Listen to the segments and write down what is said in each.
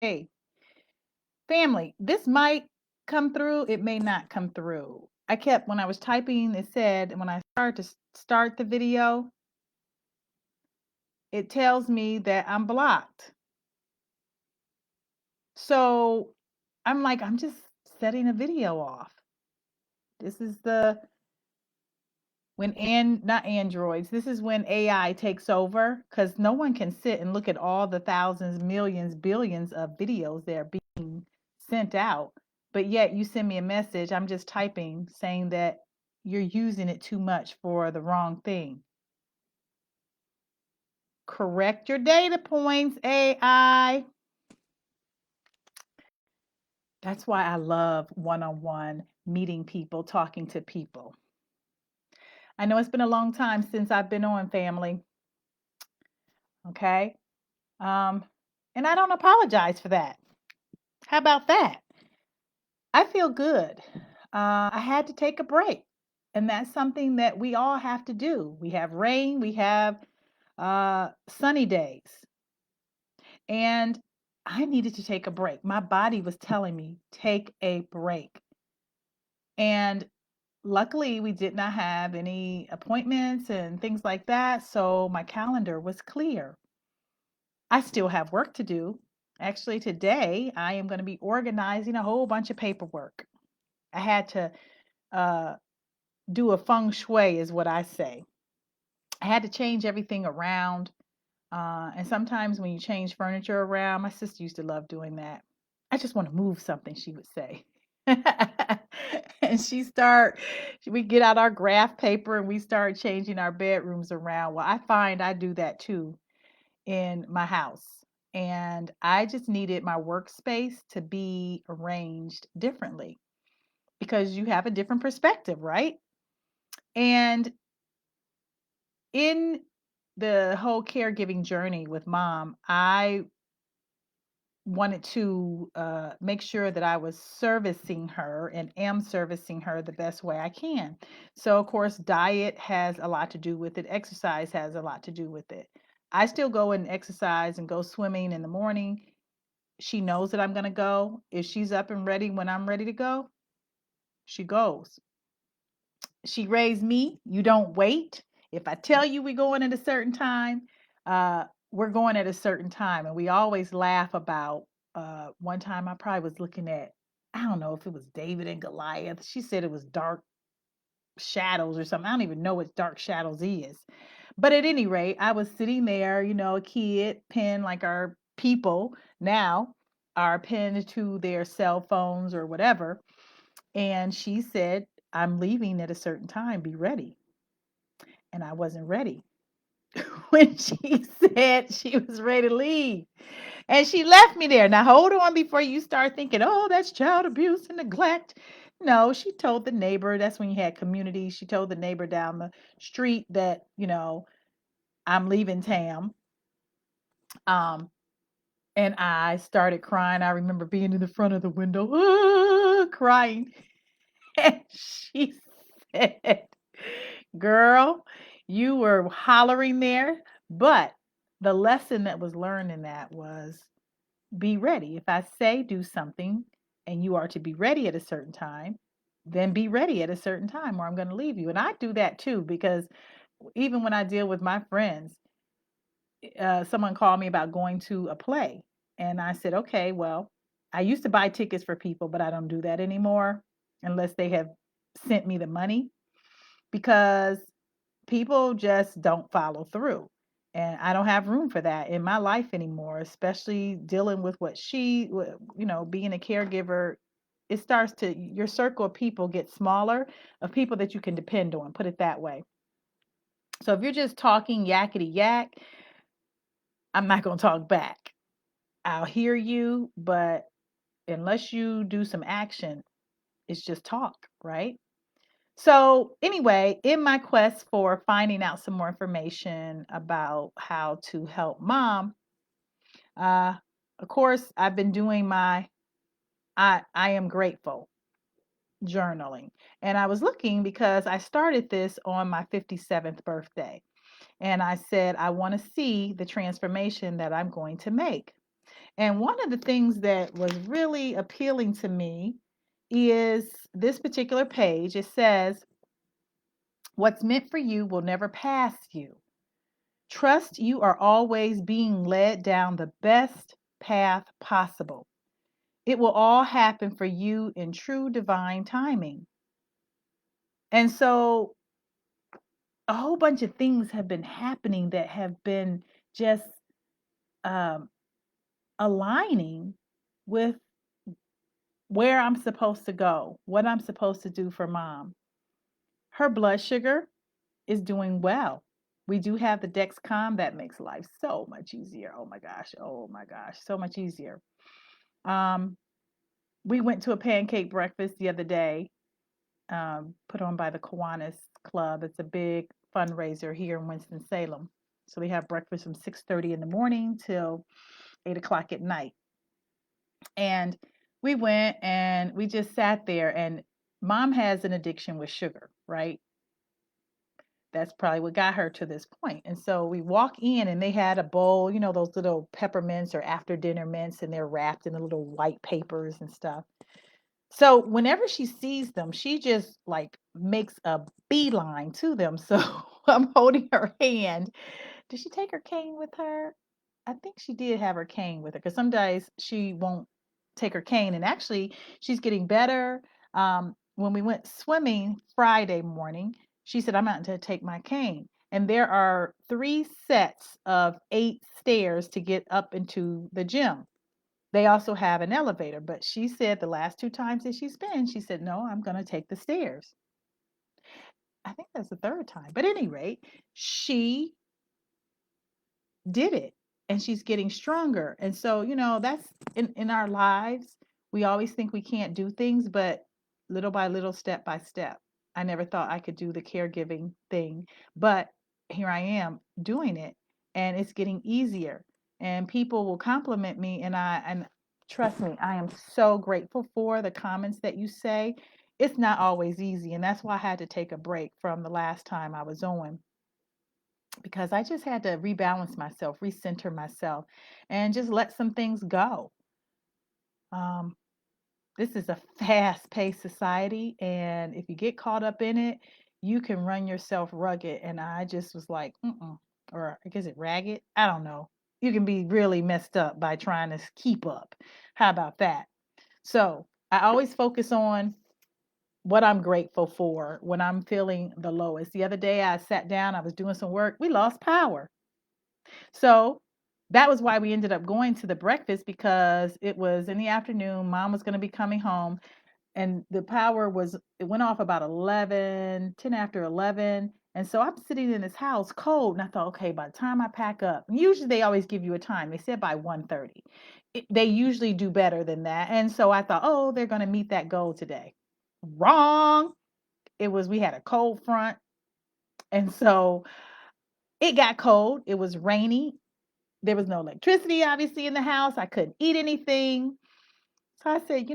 Hey, family, this might come through, it may not come through. When I was typing, it said, when I start the video, it tells me that I'm blocked. So I'm like, I'm just setting a video off. This is not androids, this is when AI takes over because no one can sit and look at all the thousands, millions, billions of videos that are being sent out. But yet you send me a message, I'm just typing saying that you're using it too much for the wrong thing. Correct your data points, AI. That's why I love one on one meeting people, talking to people. I know it's been a long time since I've been on, family. Okay. Um, and I don't apologize for that. How about that? I feel good. I had to take a break. And that's something that we all have to do. We have rain, we have sunny days. And I needed to take a break. My body was telling me, take a break. And luckily, we did not have any appointments and things like that. So my calendar was clear. I still have work to do. Actually, today I am going to be organizing a whole bunch of paperwork. I had to uh, do a feng shui, is what I say. I had to change everything around. And sometimes when you change furniture around, my sister used to love doing that. I just want to move something, she would say. And we get out our graph paper and we start changing our bedrooms around. Well, I find I do that too in my house. And I just needed my workspace to be arranged differently because you have a different perspective, right? And in the whole caregiving journey with mom, I wanted to make sure that I was servicing her and am servicing her the best way I can. So, of course, diet has a lot to do with it, exercise has a lot to do with it. I still go and exercise and go swimming in the morning. She knows that I'm going to go. If she's up and ready when I'm ready to go, she goes. She raised me. You don't wait. If I tell you we're going at a certain time, we're going at a certain time. And we always laugh about one time I probably was looking at, I don't know if it was David and Goliath. She said it was Dark Shadows or something. I don't even know what Dark Shadows is. But at any rate, I was sitting there, a kid, pinned like our people now are pinned to their cell phones or whatever. And she said, I'm leaving at a certain time, be ready. And I wasn't ready when she said she was ready to leave. And she left me there. Now, hold on before you start thinking, oh, that's child abuse and neglect. No, she told the neighbor, that's when you had community. She told the neighbor down the street that, I'm leaving Tam. Um, and I started crying. I remember being in the front of the window, crying. And she said, girl, you were hollering there, but the lesson that was learned in that was be ready. If I say do something and you are to be ready at a certain time, then be ready at a certain time or I'm going to leave you. And I do that too, because even when I deal with my friends, someone called me about going to a play. And I said, okay, well, I used to buy tickets for people, but I don't do that anymore unless they have sent me the money because people just don't follow through. And I don't have room for that in my life anymore, especially dealing with being a caregiver. It starts to, your circle of people get smaller of people that you can depend on, put it that way. So if you're just talking yakety yak, I'm not going to talk back. I'll hear you, but unless you do some action, it's just talk, right? So, anyway, in my quest for finding out some more information about how to help mom, uh, of course, I've been doing my I am grateful journaling. And I was looking because I started this on my 57th birthday. And I said, I want to see the transformation that I'm going to make. And one of the things that was really appealing to me is this particular page. It says, what's meant for you will never pass you. Trust you are always being led down the best path possible. It will all happen for you in true divine timing. And so a whole bunch of things have been happening that have been just um, aligning with where I'm supposed to go, what I'm supposed to do for mom. Her blood sugar is doing well. We do have the Dexcom that makes life so much easier. Oh my gosh. Oh my gosh. So much easier. Um, we went to a pancake breakfast the other day, put on by the Kiwanis Club. It's a big fundraiser here in Winston-Salem. So we have breakfast from 6:30 in the morning till 8 o'clock at night. And we went and we just sat there, and mom has an addiction with sugar, right? That's probably what got her to this point. And so we walk in and they had a bowl, those little peppermints or after dinner mints, and they're wrapped in the little white papers and stuff. So whenever she sees them, she just like makes a beeline to them. So I'm holding her hand. Did she take her cane with her? I think she did have her cane with her because some days she won't take her cane. And actually, she's getting better. When we went swimming Friday morning, she said, I'm not going to take my cane. And there are 3 sets of 8 stairs to get up into the gym. They also have an elevator, but she said the last 2 times that she's been, she said, no, I'm going to take the stairs. I think that's the third time. But at any rate, she did it and she's getting stronger. And so, that's in our lives, we always think we can't do things, but little by little, step by step. I never thought I could do the caregiving thing, but here I am doing it, and it's getting easier. And people will compliment me, and trust me, I am so grateful for the comments that you say. It's not always easy, and that's why I had to take a break from the last time I was on, because I just had to rebalance myself, recenter myself, and just let some things go. Um, this is a fast paced society, and if you get caught up in it, you can run yourself rugged. And I just was like, mm-mm. Or I guess it ragged. I don't know. You can be really messed up by trying to keep up. How about that? So I always focus on what I'm grateful for when I'm feeling the lowest. The other day, I sat down, I was doing some work. We lost power. So that was why we ended up going to the breakfast, because it was in the afternoon. Mom was going to be coming home, and the power it went off about 11, 10 after 11. And so I'm sitting in this house cold, and I thought, okay, by the time I pack up, and usually they always give you a time. They said by 1:30. They usually do better than that. And so I thought, oh, they're going to meet that goal today. Wrong. We had a cold front. And so it got cold. It was rainy. There was no electricity, obviously, in the house. I couldn't eat anything. So I said,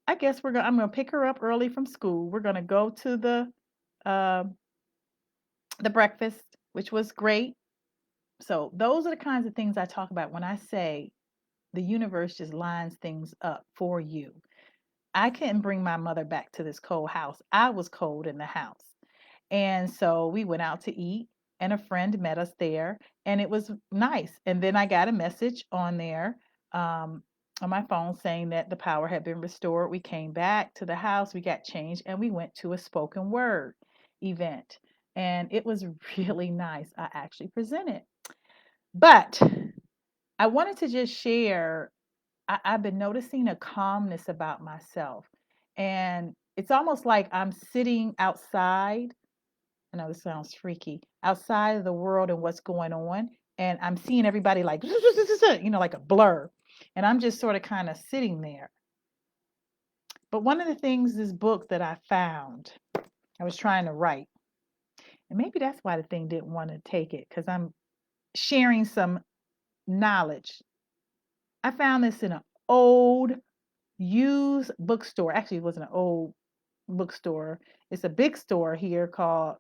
I guess I'm gonna pick her up early from school. We're gonna go to uh, the breakfast, which was great. So those are the kinds of things I talk about when I say the universe just lines things up for you. I couldn't bring my mother back to this cold house. I was cold in the house. And so we went out to eat, and a friend met us there, and it was nice. And then I got a message on there, um, on my phone, saying that the power had been restored. We came back to the house, we got changed, and we went to a spoken word event. And it was really nice. I actually presented. But I wanted to just share, I've been noticing a calmness about myself. And it's almost like I'm sitting outside. I know this sounds freaky, outside of the world and what's going on. And I'm seeing everybody like, like a blur. And I'm just sort of kind of sitting there. But one of the things, this book that I found, I was trying to write, and maybe that's why the thing didn't want to take it, because I'm sharing some knowledge. I found this in an old used bookstore. Actually, it wasn't an old bookstore. It's a big store here called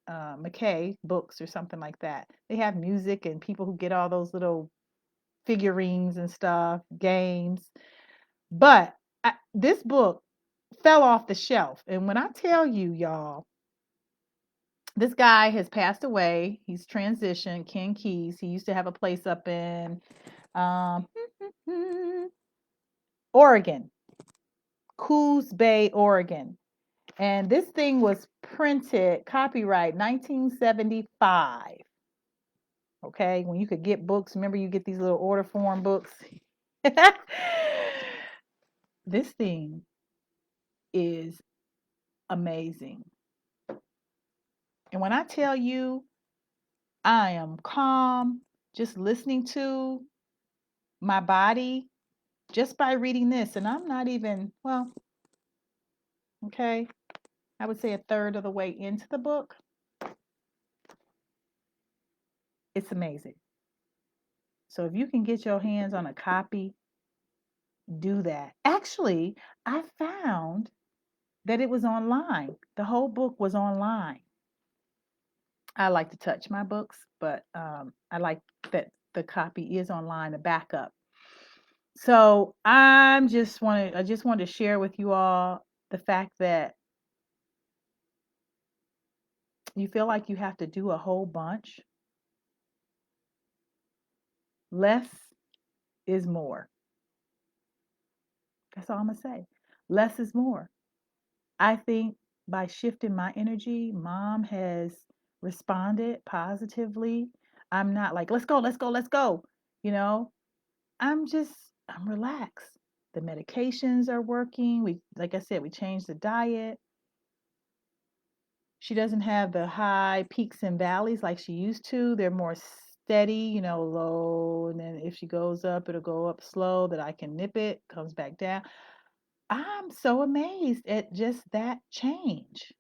McKay Books or something like that. They have music and people who get all those little figurines and stuff, games. But this book fell off the shelf. And when I tell you, y'all, this guy has passed away. He's transitioned, Ken Keys. He used to have a place up in um, Oregon, Coos Bay, Oregon. And this thing was printed, copyright 1975. Okay, when you could get books, remember you get these little order form books. This thing is amazing. And when I tell you I am calm just listening to my body just by reading this, and I'm not even, well, okay, I would say a third of the way into the book. It's amazing. So if you can get your hands on a copy, do that. Actually, I found that it was online. The whole book was online. I like to touch my books, but I like that the copy is online, the backup. So I just wanted to share with you all the fact that you feel like you have to do a whole bunch. Less is more. That's all I'm gonna say. Less is more. I think by shifting my energy, mom has responded positively. I'm not like, let's go, let's go, let's go. You know, I'm relaxed. The medications are working. Like I said, we changed the diet. She doesn't have the high peaks and valleys like she used to. They're more steady, low. And then if she goes up, it'll go up slow that I can nip it, comes back down. I'm so amazed at just that change.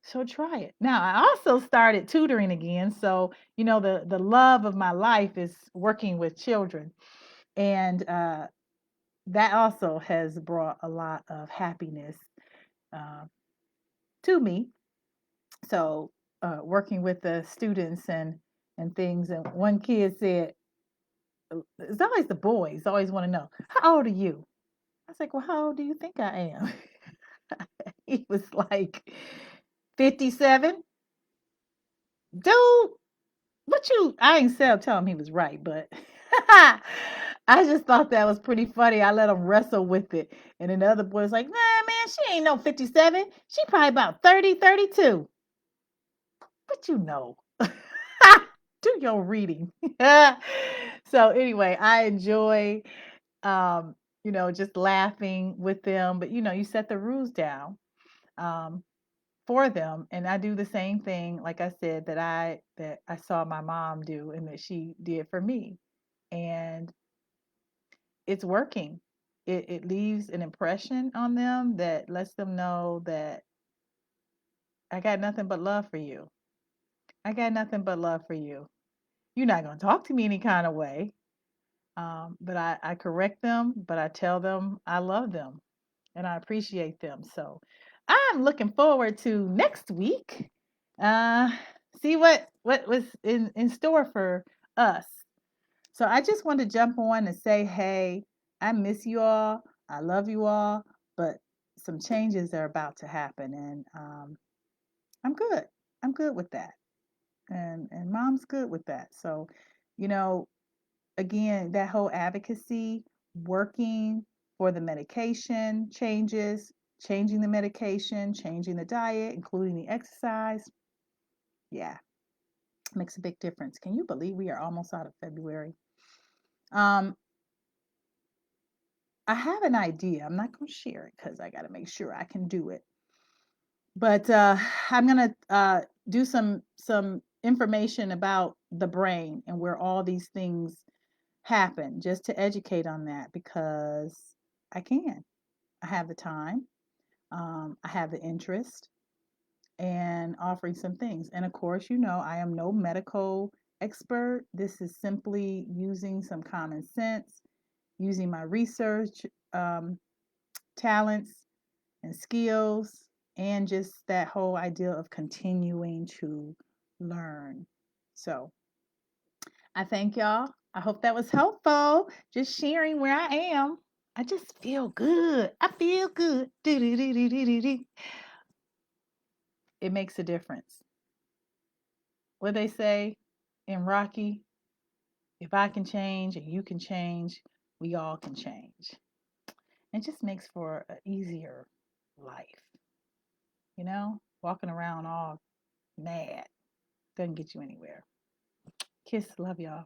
So try it. Now, I also started tutoring again. So, the love of my life is working with children. And that also has brought a lot of happiness uh, to me. So, working with the students and things. And one kid said, it's always the boys always want to know, how old are you? I was like, well, how old do you think I am? He was like, 57. Dude, I ain't tell him he was right, but I just thought that was pretty funny. I let him wrestle with it. And then the other boy's like, nah, man, she ain't no 57. She probably about 30, 32. But do your reading. So anyway, I enjoy just laughing with them. But you set the rules down um for them. And I do the same thing, like I said, that I saw my mom do and that she did for me. And it's working. It leaves an impression on them that lets them know that I got nothing but love for you. I got nothing but love for you. You're not going to talk to me any kind of way. But I correct them, but I tell them I love them and I appreciate them. So I'm looking forward to next week. Uh, See what was in store for us. So I just want to jump on and say, hey, I miss you all. I love you all, but some changes are about to happen, and I'm good. I'm good with that, and mom's good with that. So, you know, again, that whole advocacy, working for the medication changes, changing the medication, changing the diet, including the exercise. Yeah, makes a big difference. Can you believe we are almost out of February? Um, I have an idea. I'm not going to share it because I got to make sure I can do it. But I'm going to do some information about the brain and where all these things happen, just to educate on that because I can. I have the time. I have the interest and offering some things. And of course, I am no medical expert. This is simply using some common sense, using my research um, talents and skills, and just that whole idea of continuing to learn. So I thank y'all. I hope that was helpful. Just sharing where I am. I just feel good. I feel good. Do-do-do-do-do-do-do. It makes a difference. What they say in Rocky, if I can change and you can change, we all can change. It just makes for an easier life. Walking around all mad doesn't get you anywhere. Kiss, love y'all.